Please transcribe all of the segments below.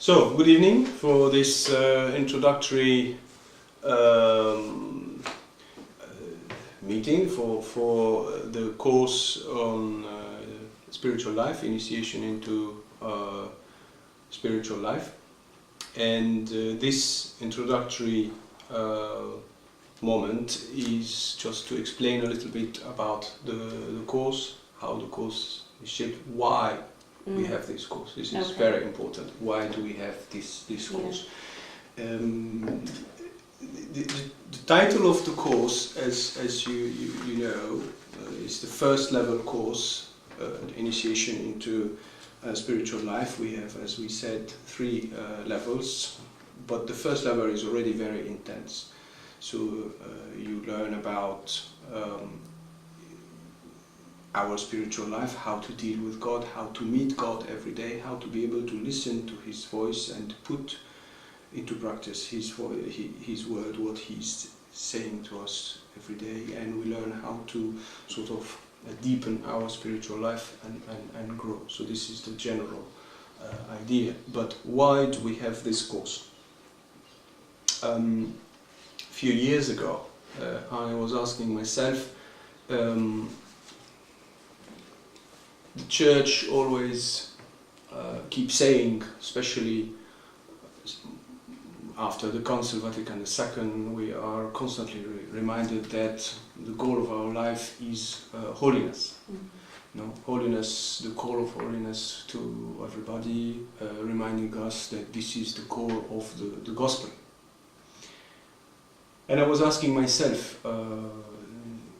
So, good evening for this introductory meeting for the course on spiritual life, initiation into spiritual life. And this introductory moment is just to explain a little bit about the course, how the course is shaped, why we have this course. This is very important. Why do we have this course? The title of the course, as you know, is the first level course, initiation into spiritual life. We have, as we said, 3 levels, but the first level is already very intense. So you learn about our spiritual life, how to deal with God, how to meet God every day, how to be able to listen to His voice and put into practice His word, what He's saying to us every day, and we learn how to sort of deepen our spiritual life and grow. So this is the general idea. But why do we have this course? A few years ago, I was asking myself, the Church always keeps saying, especially after the Council Vatican II, we are constantly reminded that the goal of our life is holiness. Holiness, the call of holiness to everybody, reminding us that this is the core of the Gospel. And I was asking myself,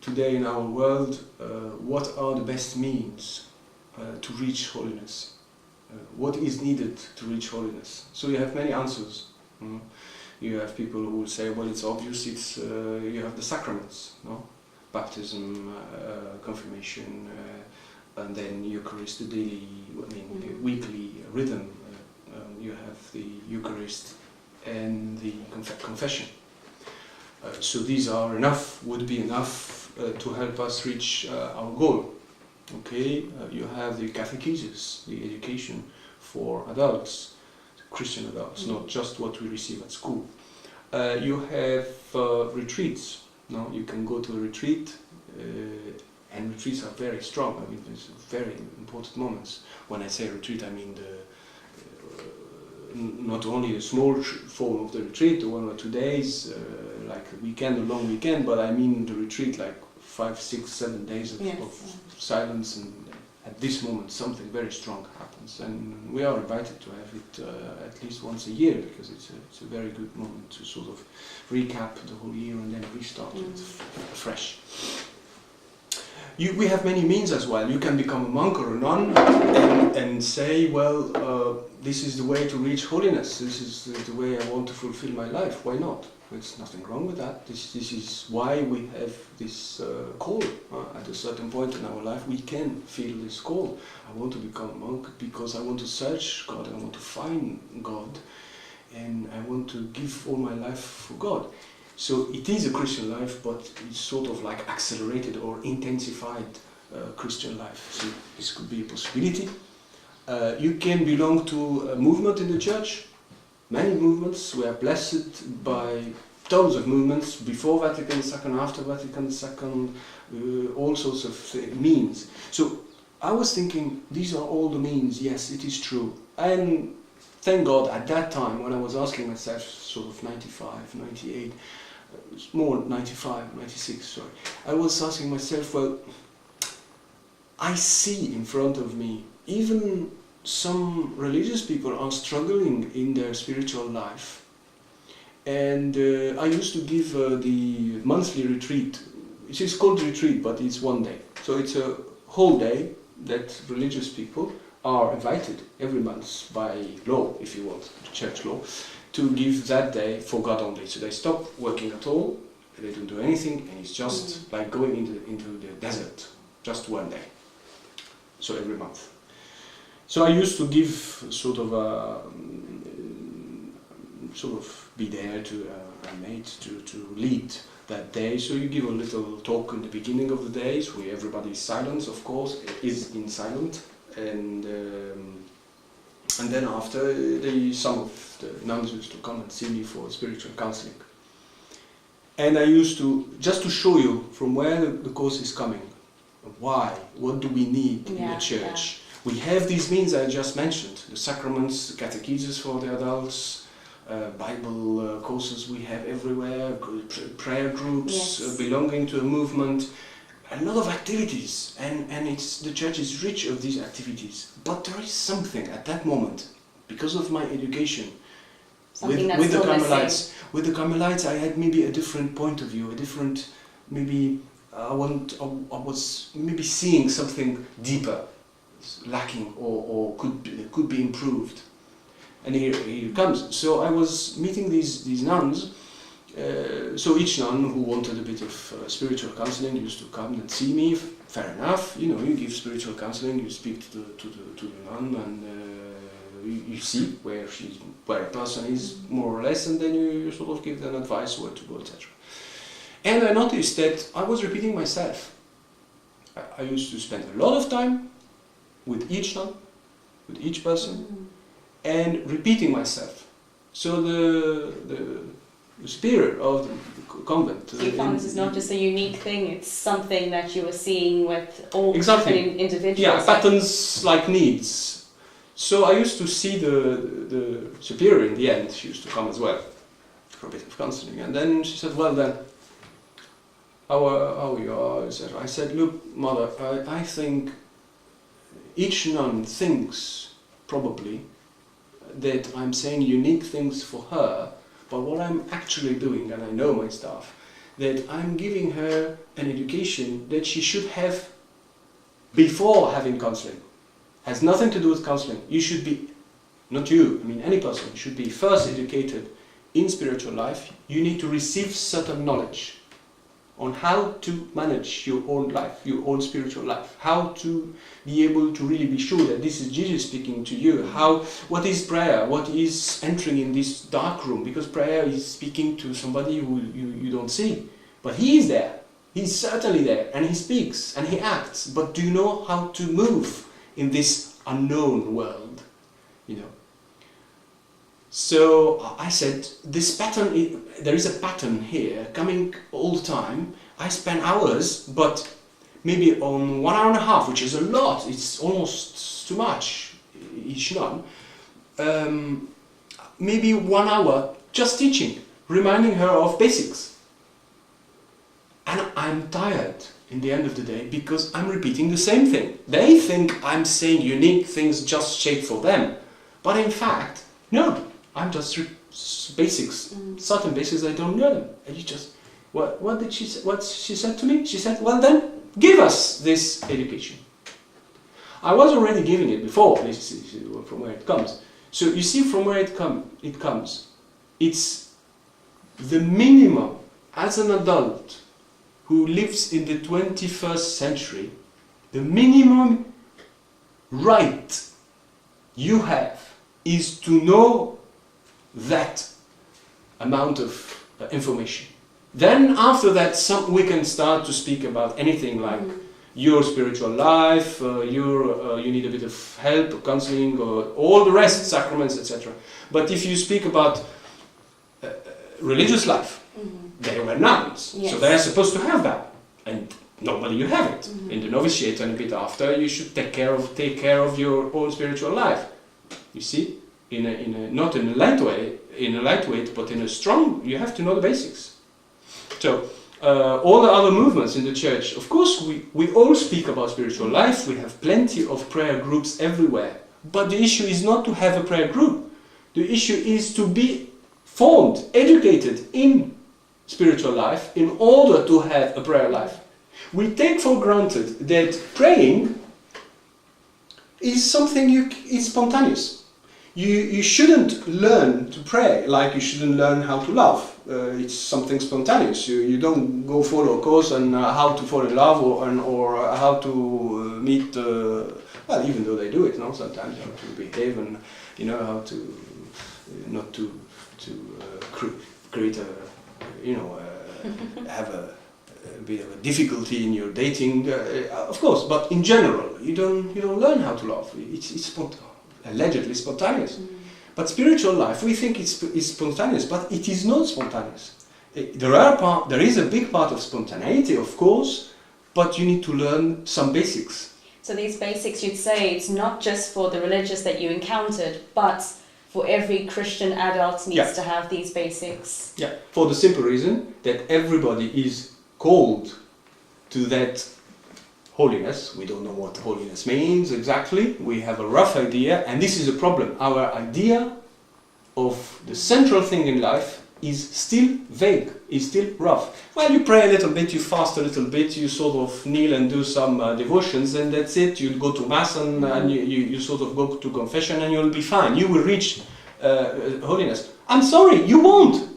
today in our world, what are the best means to reach holiness? What is needed to reach holiness? So you have many answers. You have people who will say, well, it's obvious, it's you have the sacraments, baptism, confirmation, and then Eucharist, the daily, weekly rhythm. You have the Eucharist and the confession. So these are enough, would be enough to help us reach our goal. Okay, you have the catechesis, the education for adults, Christian adults, not just what we receive at school. You have retreats. You can go to a retreat, and retreats are very strong. I mean, there's very important moments. When I say retreat, I mean not only the small form of the retreat, the 1 or 2 days, like a weekend, a long weekend, but I mean the retreat like 5, 6, 7 days of silence, and at this moment something very strong happens, and we are invited to have it at least once a year, because it's a very good moment to sort of recap the whole year and then restart it fresh. We have many means as well. You can become a monk or a nun and say, well, this is the way to reach holiness, this is the way I want to fulfill my life. Why not? There's nothing wrong with that. This is why we have this call. At a certain point in our life we can feel this call. I want to become a monk because I want to search God, I want to find God, and I want to give all my life for God. So it is a Christian life, but it's sort of like accelerated or intensified Christian life. So this could be a possibility. You can belong to a movement in the Church. Many movements. We are blessed by tons of movements before Vatican II, after Vatican II, all sorts of means. So I was thinking, these are all the means. Yes, it is true. And thank God, at that time, when I was asking myself, sort of 95, 98, more 95, 96, sorry, I was asking myself, well, I see in front of me, even some religious people are struggling in their spiritual life. And I used to give the monthly retreat. It is called retreat, but it's 1 day. So it's a whole day that religious people are invited every month by law, if you want, church law, to give that day for God only. So they stop working at all, they don't do anything, and it's just like going into the desert, just 1 day. So every month. So I used to give sort of be there to a mate to lead that day. So you give a little talk in the beginning of the days where everybody is silent, of course, is in silent, and And then after, some of the nuns used to come and see me for spiritual counseling. And I used to, just to show you from where the course is coming, why, what do we need in the church. We have these means I just mentioned, the sacraments, the catechesis for the adults, Bible courses we have everywhere, prayer groups, belonging to a movement, a lot of activities, and the church is rich of these activities. But there is something at that moment, because of my education, with the Carmelites. With the Carmelites, I had maybe a different point of view, a different, maybe I was maybe seeing something deeper, lacking or could be improved. And here it comes. So I was meeting these nuns. So each nun who wanted a bit of spiritual counseling used to come and see me. Fair enough, you give spiritual counseling, you speak to the nun, and you see where a person is more or less, and then you sort of give them advice where to go, etc. And I noticed that I was repeating myself. I used to spend a lot of time with each nun, with each person, and repeating myself. So the spirit of the convent. So you found this is not just a unique thing, it's something that you were seeing with all different individuals. Yeah, patterns like needs. So I used to see the superior in the end. She used to come as well for a bit of counseling. And then she said, well then, how you are, etc. I said, look, mother, I think each nun thinks probably that I'm saying unique things for her, but what I'm actually doing, and I know my staff, that I'm giving her an education that she should have before having counseling. Has nothing to do with counseling. You should be, not you, I mean any person, should be first educated in spiritual life. You need to receive certain knowledge on how to manage your own life, your own spiritual life, how to be able to really be sure that this is Jesus speaking to you, what is prayer, what is entering in this dark room, because prayer is speaking to somebody who you don't see, but he is there, he's certainly there, and he speaks, and he acts, but do you know how to move in this unknown world, So I said, this pattern, there is a pattern here coming all the time. I spend hours, but maybe on 1 hour and a half, which is a lot, it's almost too much, each nun. Maybe 1 hour just teaching, reminding her of basics. And I'm tired in the end of the day because I'm repeating the same thing. They think I'm saying unique things just shaped for them. But in fact, no. I'm just basics, certain basics, I don't know them. And you just, what she said to me? She said, well then, give us this education. I was already giving it before, this is from where it comes. So you see from where it comes. It's the minimum as an adult who lives in the 21st century, the minimum right you have is to know that amount of information. Then after that we can start to speak about anything like your spiritual life, you need a bit of help, counseling, or all the rest, sacraments, etc. But if you speak about religious life, they were nuns, so they are supposed to have that, and normally you have it. In the novitiate and a bit after, you should take care of your own spiritual life. You see? Not in a lightweight, but in a strong, you have to know the basics. So, all the other movements in the church, of course, we all speak about spiritual life, we have plenty of prayer groups everywhere. But the issue is not to have a prayer group. The issue is to be formed, educated in spiritual life in order to have a prayer life. We take for granted that praying is something is spontaneous. You shouldn't learn to pray like you shouldn't learn how to love. It's something spontaneous. You don't go follow a course on how to fall in love or how to meet. Well, even though they do it, no, sometimes how to behave and how to not to create a have a bit of a difficulty in your dating, of course. But in general, you don't learn how to love. It's spontaneous. allegedly spontaneous. But spiritual life, we think it's spontaneous, but it is not spontaneous. There is a big part of spontaneity, of course, but you need to learn some basics. So these basics, you'd say, it's not just for the religious that you encountered, but for every Christian adult needs to have these basics. Yeah, for the simple reason that everybody is called to that holiness. We don't know what holiness means exactly. We have a rough idea, and this is a problem. Our idea of the central thing in life is still vague, is still rough. Well, you pray a little bit, you fast a little bit, you sort of kneel and do some devotions, and that's it. You go to Mass and you sort of go to confession and you'll be fine. You will reach holiness. I'm sorry, you won't.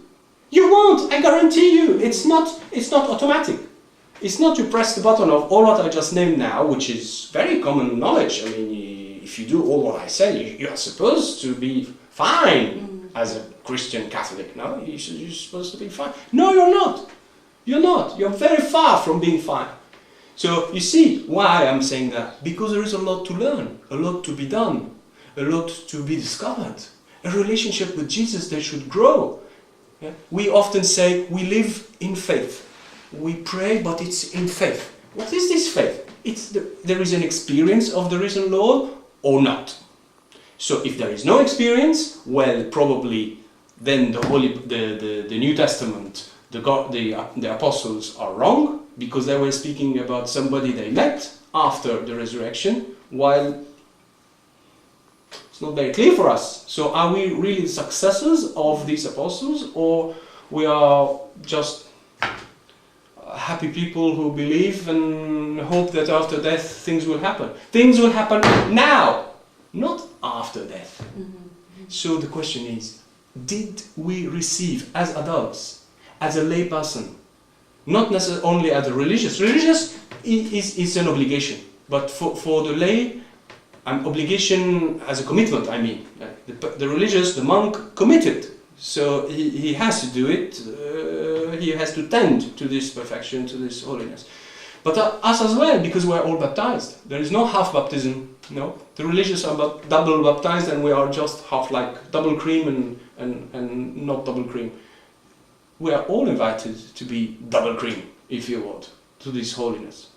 You won't, I guarantee you. It's not automatic. It's not you press the button of all what I just named now, which is very common knowledge. I mean, if you do all what I say, you are supposed to be fine as a Christian Catholic. No, you're supposed to be fine. No, you're not. You're not. You're very far from being fine. So you see why I'm saying that? Because there is a lot to learn, a lot to be done, a lot to be discovered. A relationship with Jesus that should grow. Yeah? We often say we live in faith. We pray, but it's in faith. What is this faith? There is an experience of the risen Lord or not. So if there is no experience, well, probably then the New Testament, the apostles are wrong, because they were speaking about somebody they met after the resurrection, while it's not very clear for us. So are we really successors of these apostles, or we are just happy people who believe and hope that after death things will happen? Things will happen now, not after death. So the question is, did we receive as adults, as a lay person, not necessarily only as a religious? Religious is an obligation, but for the lay, an obligation as a commitment, I mean. The religious, the monk, committed. So he has to do it, he has to tend to this perfection, to this holiness. But us as well, because we're all baptized. There is no half baptism, no. The religious are double baptized, and we are just half, like double cream and not double cream. We are all invited to be double cream, if you want, to this holiness.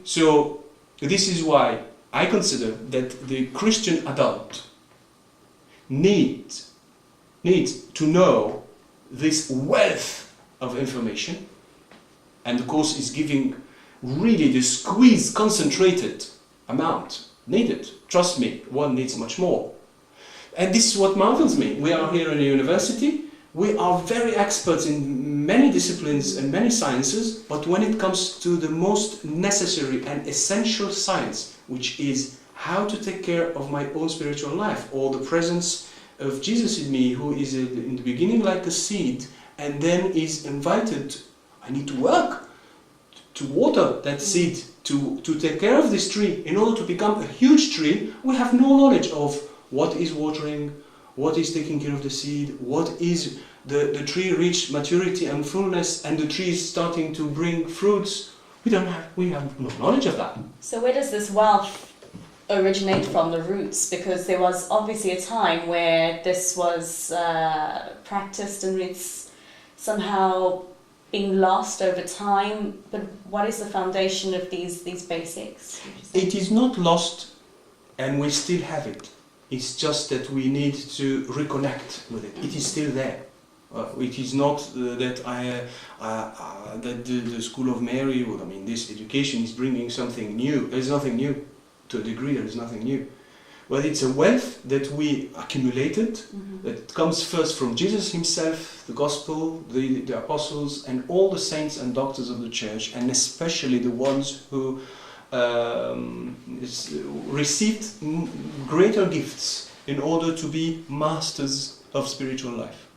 So this is why I consider that the Christian adult needs to know this wealth of information, and the course is giving really the squeezed, concentrated amount needed. Trust me, one needs much more. And this is what marvels me. We are here in a university, we are very experts in many disciplines and many sciences, but when it comes to the most necessary and essential science, which is how to take care of my own spiritual life, or the presence of Jesus in me, who is in the beginning like a seed, and then is invited, I need to work to water that seed, to take care of this tree. In order to become a huge tree, we have no knowledge of what is watering, what is taking care of the seed, what is the tree reached maturity and fullness, and the tree is starting to bring fruits. We have no knowledge of that. So where does this wealth originate from, the roots? Because there was obviously a time where this was practiced and it's somehow being lost over time. But what is the foundation of these basics? It is not lost, and we still have it. It's just that we need to reconnect with it. It is still there. It is not that that the School of Mary, I mean, this education is bringing something new. There is nothing new. To a degree, there is nothing new. But it's a wealth that we accumulated, that comes first from Jesus himself, the Gospel, the Apostles, and all the saints and doctors of the Church, and especially the ones who received greater gifts in order to be masters of spiritual life.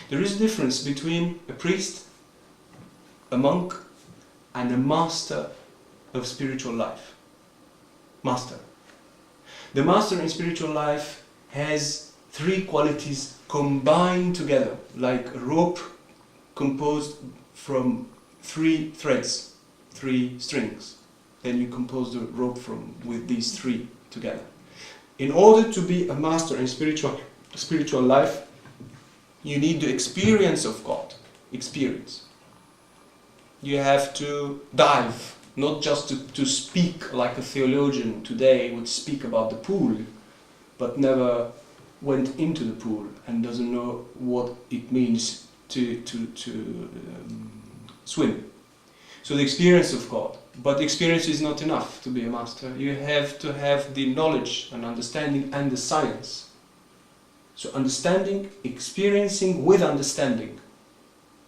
There is a difference between a priest, a monk, and a master of spiritual life. Master. The master in spiritual life has three qualities combined together, like a rope composed from 3 threads, 3 strings. Then you compose the rope with these 3 together. In order to be a master in spiritual life, you need the experience of God. Experience. You have to dive, not just to speak like a theologian today would speak about the pool, but never went into the pool and doesn't know what it means to swim. So the experience of God. But experience is not enough to be a master. You have to have the knowledge and understanding and the science. So understanding, experiencing with understanding.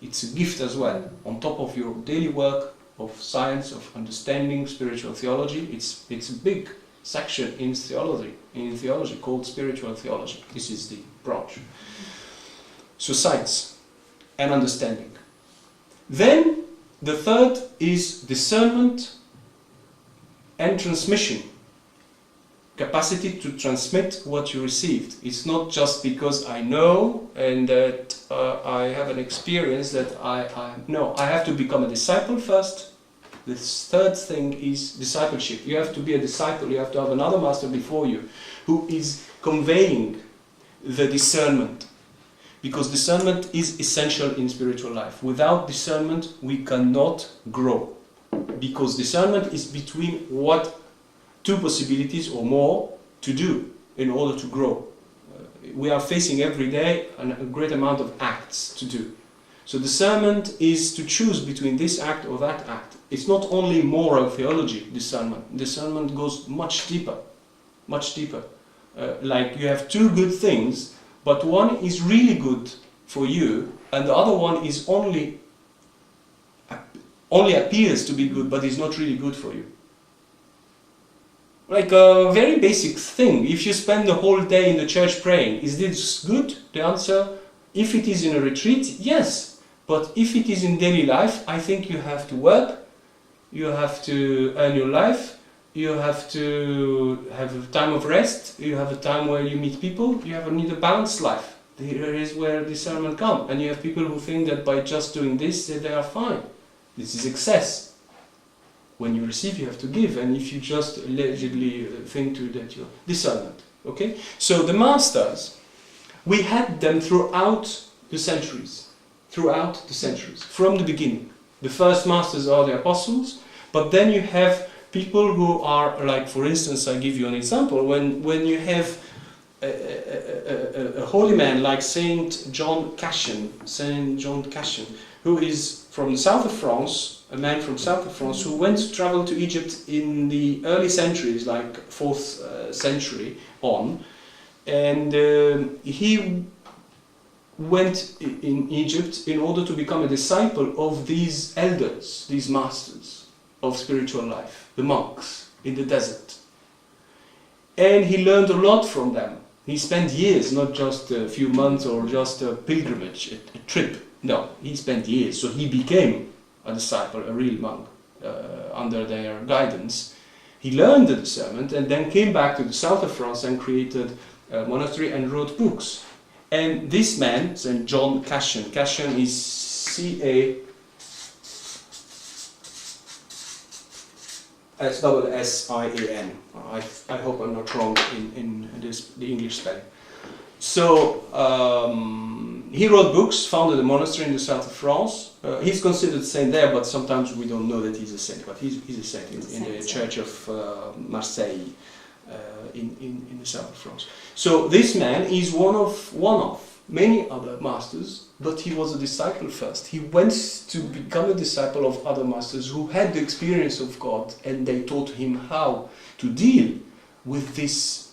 It's a gift as well. On top of your daily work of science, of understanding spiritual theology, it's a big section in theology called spiritual theology. This is the branch. So science and understanding. Then the third is discernment and transmission. Capacity to transmit what you received. It's not just because I know and that I have an experience that no, I have to become a disciple first. The third thing is discipleship. You have to be a disciple, you have to have another master before you who is conveying the discernment. Because discernment is essential in spiritual life. Without discernment, we cannot grow. Because discernment is between what two possibilities or more to do in order to grow. We are facing every day a great amount of acts to do. So discernment is to choose between this act or that act. It's not only moral theology, discernment. Discernment goes much deeper, much deeper. Like you have two good things, but one is really good for you, and the other one is only appears to be good, but is not really good for you. Like a very basic thing. If you spend the whole day in the church praying, is this good? The answer, if it is in a retreat, yes. But if it is in daily life, I think you have to work, you have to earn your life, you have to have a time of rest, you have a time where you meet people, you need a balanced life. Here is where discernment comes. And you have people who think that by just doing this, that they are fine. This is excess. When you receive, you have to give, and if you just allegedly think to that, you're discernment. Okay? So the masters, we had them throughout the centuries. Throughout the centuries, from the beginning. The first masters are the apostles, but then you have people who are, like for instance, I give you an example, when you have a holy man like Saint John Cassian, who is from the south of France, a man from south of France who went to travel to Egypt in the early centuries, like 4th century on, and he went in Egypt in order to become a disciple of these elders, these masters of spiritual life, the monks in the desert. And he learned a lot from them. He spent years, not just a few months or just a pilgrimage, a trip. No, he spent years. So he became a disciple, a real monk, under their guidance. He learned the discernment and then came back to the south of France and created a monastery and wrote books. And this man, St. John Cassian, Cassian is C-A-S-S-S-I-A-N. I hope I'm not wrong in the English spelling. So he wrote books, founded a monastery in the south of France. He's considered a saint there, but sometimes we don't know that he's a saint. But he's a saint in the church of Marseille, in the south of France. So this man is one of many other masters, but he was a disciple first. He went to become a disciple of other masters who had the experience of God, and they taught him how to deal with this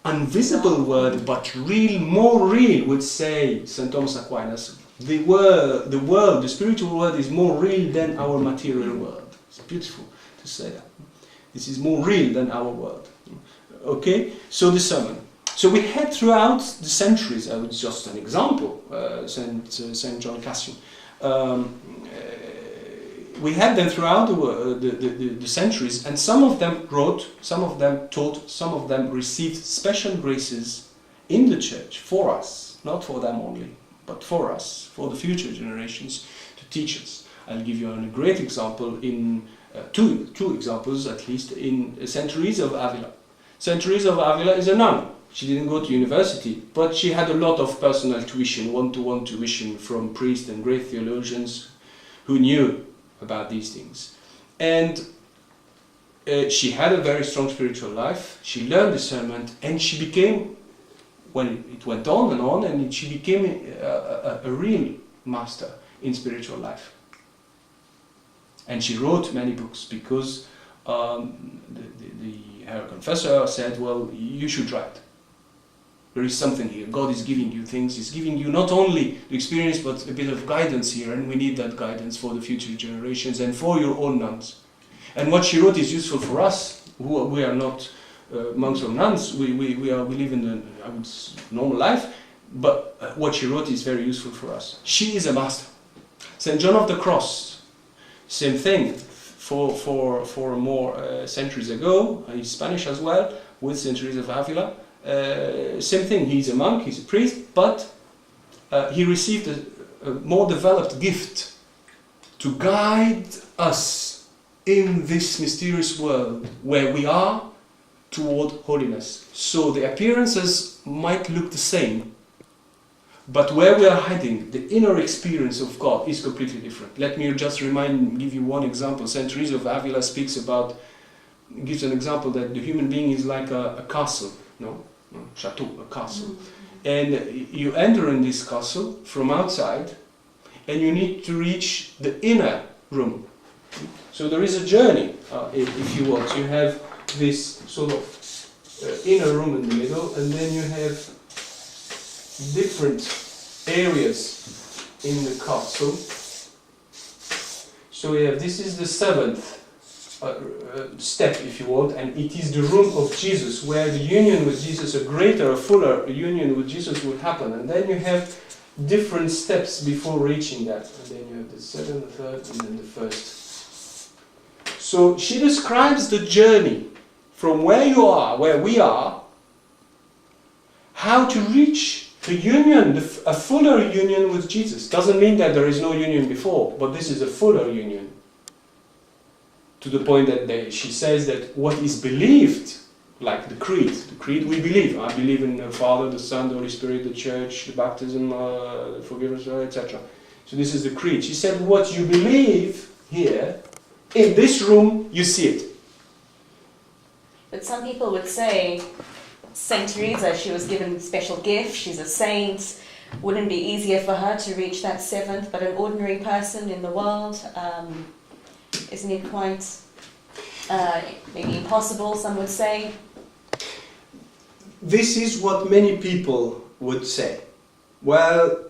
invisible world, but real, more real, would say St. Thomas Aquinas. The world, the spiritual world is more real than our material world. It's beautiful to say that. This is more real than our world. Okay, so discernment. So we had throughout the centuries, just an example, Saint John Cassian. We had them throughout the centuries, and some of them wrote, some of them taught, some of them received special graces in the church for us, not for them only, but for us, for the future generations, to teach us. I'll give you a great example in two examples at least in St. Teresa of Avila. Saint Teresa of Avila is a nun. She didn't go to university, but she had a lot of personal tuition, one-to-one tuition from priests and great theologians who knew about these things. And she had a very strong spiritual life. She learned discernment, and she became, when it went on, and she became a real master in spiritual life. And she wrote many books because her confessor said, well, you should write. There is something here. God is giving you things. He's giving you not only the experience, but a bit of guidance here, and we need that guidance for the future generations and for your own nuns. And what she wrote is useful for us, who we are not monks or nuns. We live in a normal life, but what she wrote is very useful for us. She is a master. Saint John of the Cross, same thing. For more centuries ago, he's Spanish as well, with Saint Teresa of Avila. Same thing, he's a monk, he's a priest, but he received a more developed gift to guide us in this mysterious world where we are toward holiness. So the appearances might look the same, but where we are heading, the inner experience of God is completely different. Let me just give you one example. Saint Teresa of Avila gives an example that the human being is like a castle, chateau, a castle. Mm-hmm. And you enter in this castle from outside, and you need to reach the inner room. So there is a journey, if you want. You have this sort of inner room in the middle, and then you have different areas in the castle. So we have, this is the seventh step, if you want, and it is the room of Jesus, where the union with Jesus, a greater, a fuller union with Jesus would happen. And then you have different steps before reaching that. And then you have the second, the third, and then the first. So she describes the journey from where you are, where we are, how to reach the union, a fuller union with Jesus. Doesn't mean that there is no union before, but this is a fuller union. To the point that she says that what is believed, like the creed we believe. I believe in the Father, the Son, the Holy Spirit, the Church, the baptism, the forgiveness, etc. So this is the creed. She said what you believe here, in this room, you see it. But some people would say, Saint Teresa, she was given special gifts, she's a saint, wouldn't it be easier for her to reach that seventh, but an ordinary person in the world, isn't it quite maybe impossible, some would say? This is what many people would say. Well,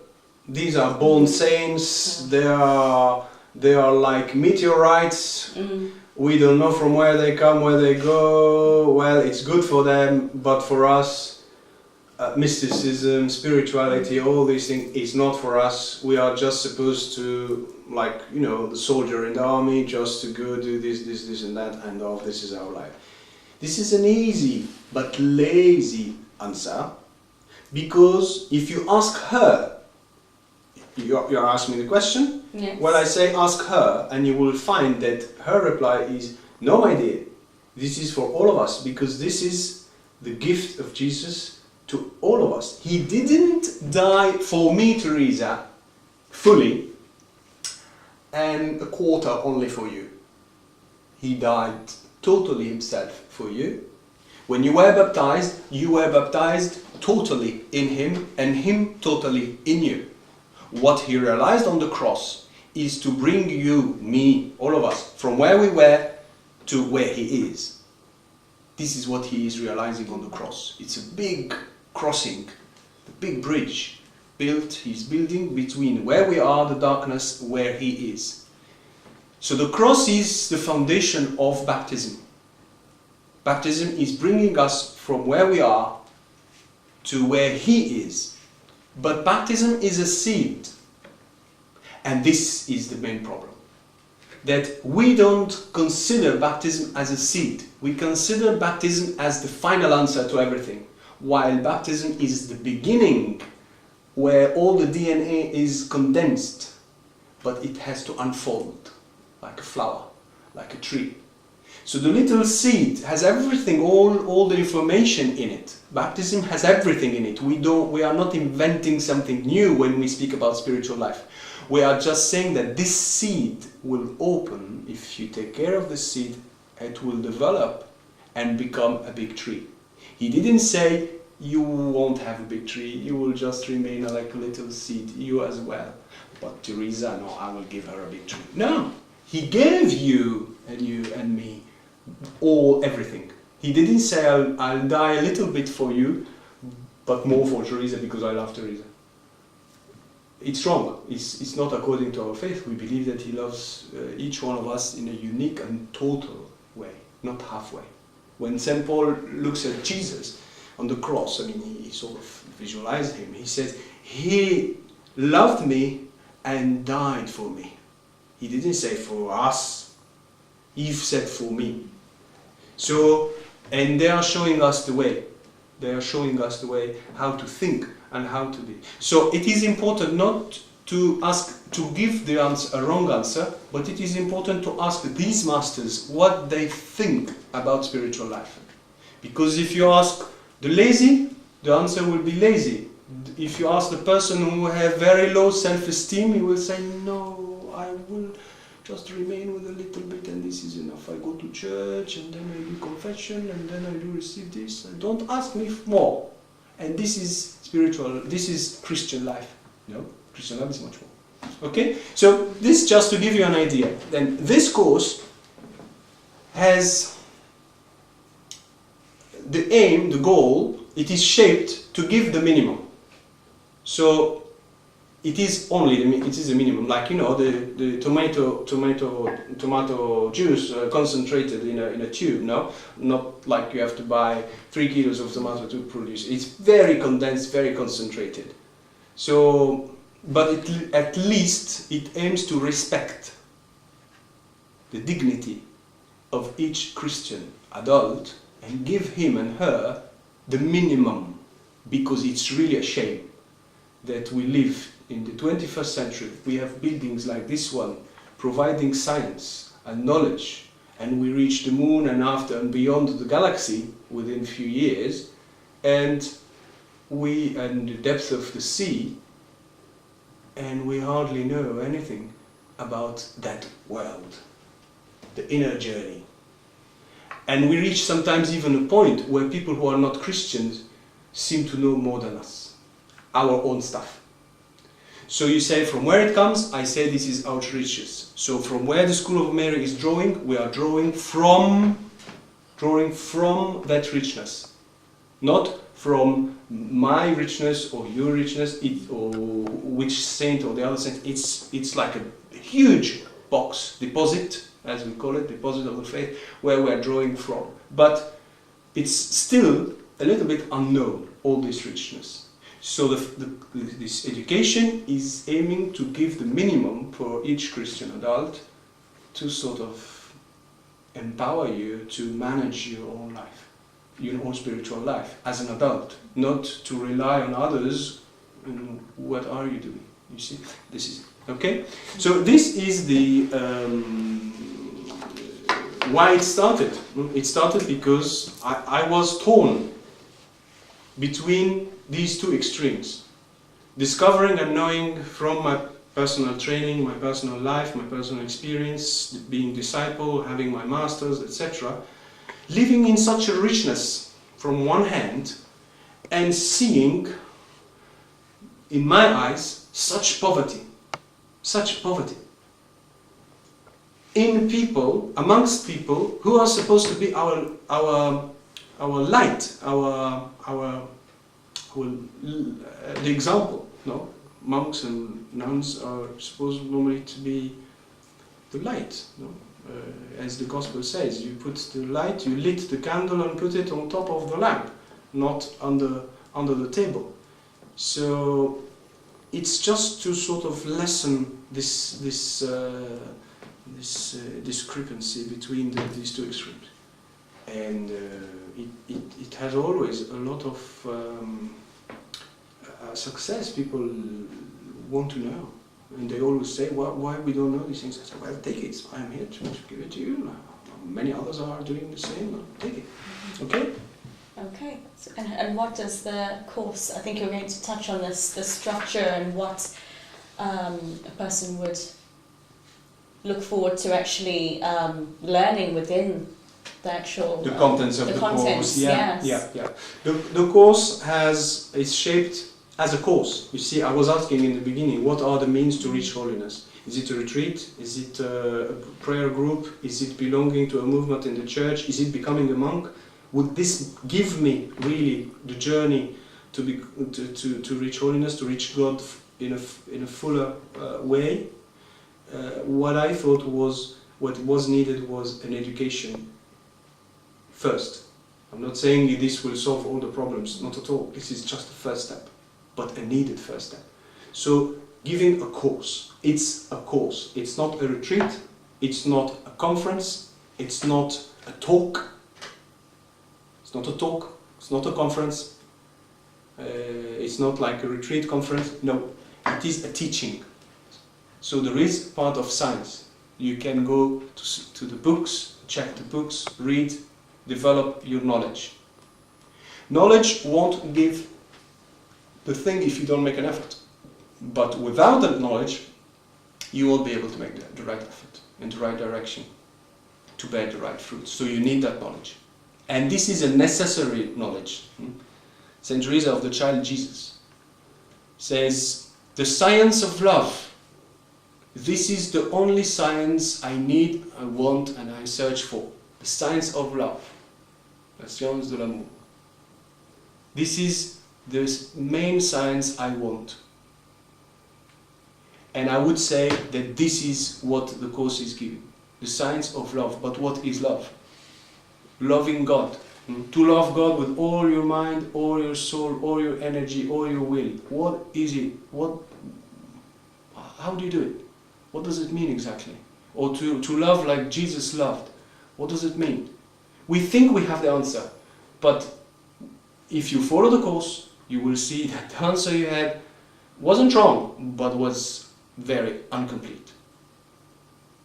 these are born saints, they are like meteorites. Mm. We don't know from where they come, where they go. Well, it's good for them, but for us, mysticism, spirituality, all these things, is not for us. We are just supposed to, like, the soldier in the army, just to go do this and that, and this is our life. This is an easy but lazy answer, because if you ask her, you're asking me the question? Yes. Well, I say ask her, and you will find that her reply is, no, my dear, this is for all of us, because this is the gift of Jesus to all of us. He didn't die for me, Teresa, fully, and a quarter only for you. He died totally himself for you. When you were baptized totally in him, and him totally in you. What he realized on the cross is to bring you, me, all of us, from where we were to where he is. This is what he is realizing on the cross. It's a big crossing, a big bridge he's building between where we are, the darkness, where he is. So the cross is the foundation of baptism. Baptism is bringing us from where we are to where he is. But baptism is a seed. And this is the main problem. That we don't consider baptism as a seed. We consider baptism as the final answer to everything. While baptism is the beginning where all the DNA is condensed. But it has to unfold like a flower, like a tree. So the little seed has everything, all the information in it. Baptism has everything in it. We are not inventing something new when we speak about spiritual life. We are just saying that this seed will open. If you take care of the seed, it will develop and become a big tree. He didn't say you won't have a big tree, you will just remain like a little seed, you as well. But Teresa, no, I will give her a big tree. No, he gave you and me everything. He didn't say I'll die a little bit for you, but more for Teresa because I love Teresa. It's wrong. It's not according to our faith. We believe that he loves each one of us in a unique and total way, not halfway. When St. Paul looks at Jesus on the cross, I mean, he sort of visualized him. He says, he loved me and died for me. He didn't say for us. He said for me. So, and they are showing us the way. They are showing us the way how to think and how to be. So it is important not to ask to give the answer, a wrong answer, but it is important to ask these masters what they think about spiritual life. Because if you ask the lazy, the answer will be lazy. If you ask the person who has very low self-esteem, he will say, no, I will just remain with a little bit and this is enough. I go to church and then I do confession and then I do receive this. Don't ask me more. And this is spiritual, this is Christian life. No, Christian life is much more. Okay? So this just to give you an idea. Then this course has the aim, the goal, it is shaped to give the minimum. So it is only it is a minimum, like the tomato juice concentrated in a tube. No, not like you have to buy 3 kilos of tomato to produce. It's very condensed, very concentrated. So, but at least it aims to respect the dignity of each Christian adult and give him and her the minimum, because it's really a shame that we live in the 21st century. We have buildings like this one providing science and knowledge, and we reach the moon and after and beyond the galaxy within a few years, and the depth of the sea, and we hardly know anything about that world, the inner journey. And we reach sometimes even a point where people who are not Christians seem to know more than us, our own stuff. So you say from where it comes, I say this is outreaches. So from where the School of Mary is drawing, we are drawing from that richness. Not from my richness or your richness, or which saint or the other saint. It's like a huge box, deposit, as we call it, deposit of the faith, where we are drawing from. But it's still a little bit unknown, all this richness. So this education is aiming to give the minimum for each Christian adult to sort of empower you to manage your own life, your own spiritual life as an adult, not to rely on others. And what are you doing? You see, this is okay. So this is the why it started. It started because I was torn between these two extremes, discovering and knowing from my personal training, my personal life, my personal experience, being disciple, having my masters, etc., living in such a richness from one hand, and seeing, in my eyes, such poverty in people, amongst people who are supposed to be our light, the example. No, monks and nuns are supposed normally to be the light. No? As the Gospel says, you put the light, you lit the candle and put it on top of the lamp, not under the table. So it's just to sort of lessen this discrepancy between these two extremes, and it has always a lot of success. People want to know, and they always say, why we don't know these things? I say, well, take it, I'm here to give it to you now. many others are doing the same. Take it. Okay? Okay. So, and what does the course, I think you're going to touch on this, the structure and what a person would look forward to actually learning within the actual... The contents of the course. Yeah, yes. yeah. The course is shaped as a course. You see, I was asking in the beginning, what are the means to reach holiness? Is it a retreat? Is it a prayer group? Is it belonging to a movement in the church? Is it becoming a monk? Would this give me really the journey to reach holiness, to reach God in a fuller way? What I thought was what was needed was an education first. I'm not saying this will solve all the problems, not at all. This is just the first step, but a needed first step. So giving a course. It's a course. It's not a retreat. It's not a conference. It's not a talk. It's not a talk. It's not a conference. It's not like a retreat conference. No, it is a teaching. So there is part of science. You can go to the books, check the books, read, develop your knowledge. Knowledge won't give the thing if you don't make an effort. But without that knowledge, you won't be able to make the right effort in the right direction to bear the right fruits. So you need that knowledge. And this is a necessary knowledge. Saint Teresa of the Child Jesus says, the science of love, this is the only science I need, I want, and I search for. The science of love. La science de l'amour. This is the main science I want. And I would say that this is what the course is giving. The science of love. But what is love? Loving God. To love God with all your mind, all your soul, all your energy, all your will. What is it? How do you do it? What does it mean exactly? Or to love like Jesus loved. What does it mean? We think we have the answer. But if you follow the course, you will see that the answer you had wasn't wrong, but was very incomplete.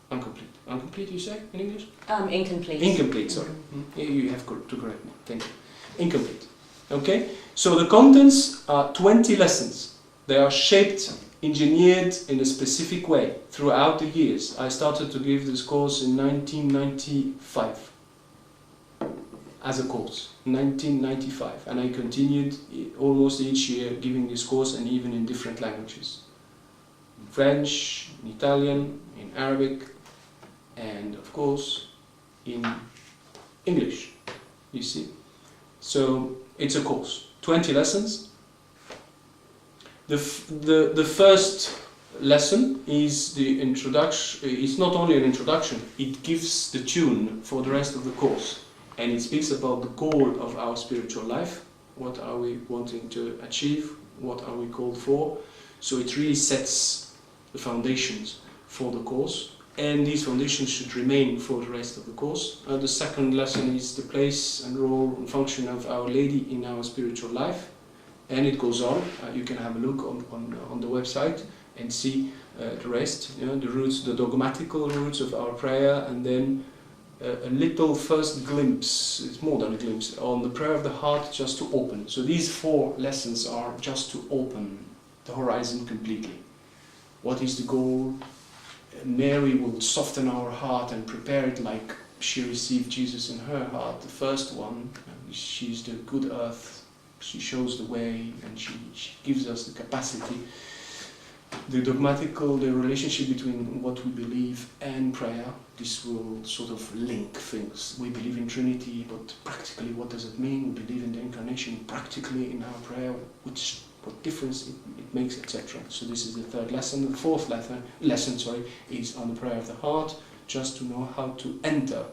Incomplete, you say in English? Incomplete. Incomplete, sorry. You have to correct me. Thank you. Incomplete. Okay? So the contents are 20 lessons. They are shaped, engineered in a specific way throughout the years. I started to give this course in 1995 as a course. 1995. And I continued almost each year giving this course, and even in different languages. In French, in Italian, in Arabic, and of course in English, you see. So it's a course, 20 lessons. The first lesson is the introduction. It's not only an introduction, it gives the tune for the rest of the course, and it speaks about the goal of our spiritual life. What are we wanting to achieve? What are we called for? So it really sets the foundations for the course, and these foundations should remain for the rest of the course. The second lesson is the place and role and function of Our Lady in our spiritual life, and it goes on. You can have a look on the website and see the rest, the roots, the dogmatical roots of our prayer, and then a little first glimpse, it's more than a glimpse, on the prayer of the heart, just to open. So these 4 lessons are just to open the horizon completely. What is the goal? Mary will soften our heart and prepare it like she received Jesus in her heart, the first one. She's the good earth, she shows the way, and she gives us the capacity. The dogmatical, the relationship between what we believe and prayer, this will sort of link things. We believe in Trinity, but practically what does it mean? We believe in the Incarnation, practically in our prayer, what difference it makes, etc. So this is the third lesson. The fourth lesson is on the prayer of the heart, just to know how to enter,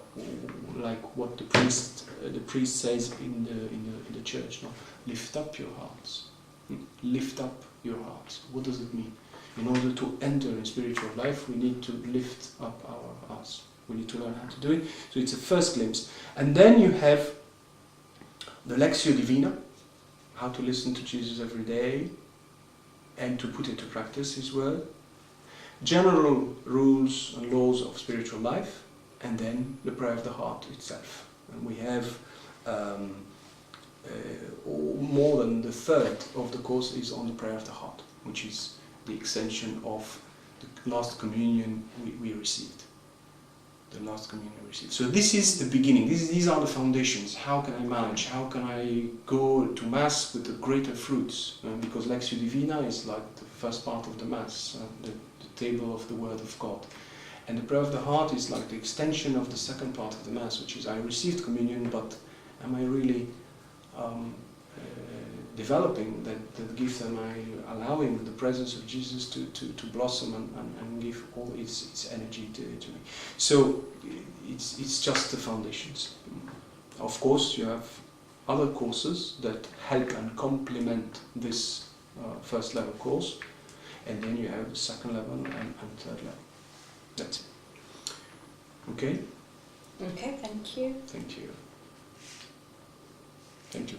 like what the priest says in the church. No? Lift up your hearts. Lift up your hearts. What does it mean? In order to enter in spiritual life, we need to lift up our hearts. We need to learn how to do it. So it's a first glimpse. And then you have the Lectio divina, how to listen to Jesus every day and to put into practice His word. General rules and laws of spiritual life. and then the prayer of the heart itself. And we have more than the third of the course is on the prayer of the heart, which is the extension of the last communion we received. The last communion we received. So this is the beginning. These are the foundations. How can I manage? How can I go to Mass with the greater fruits? Because Lectio Divina is like the first part of the Mass, the table of the Word of God. And the prayer of the heart is like the extension of the second part of the Mass, which is I received communion, but am I really developing that gift? Am I allowing the presence of Jesus to blossom and give all its energy to me? So it's just the foundations. Of course, you have other courses that help and complement this first level course, and then you have the second level and third level. That's it. Okay? Okay, thank you. Thank you. Thank you.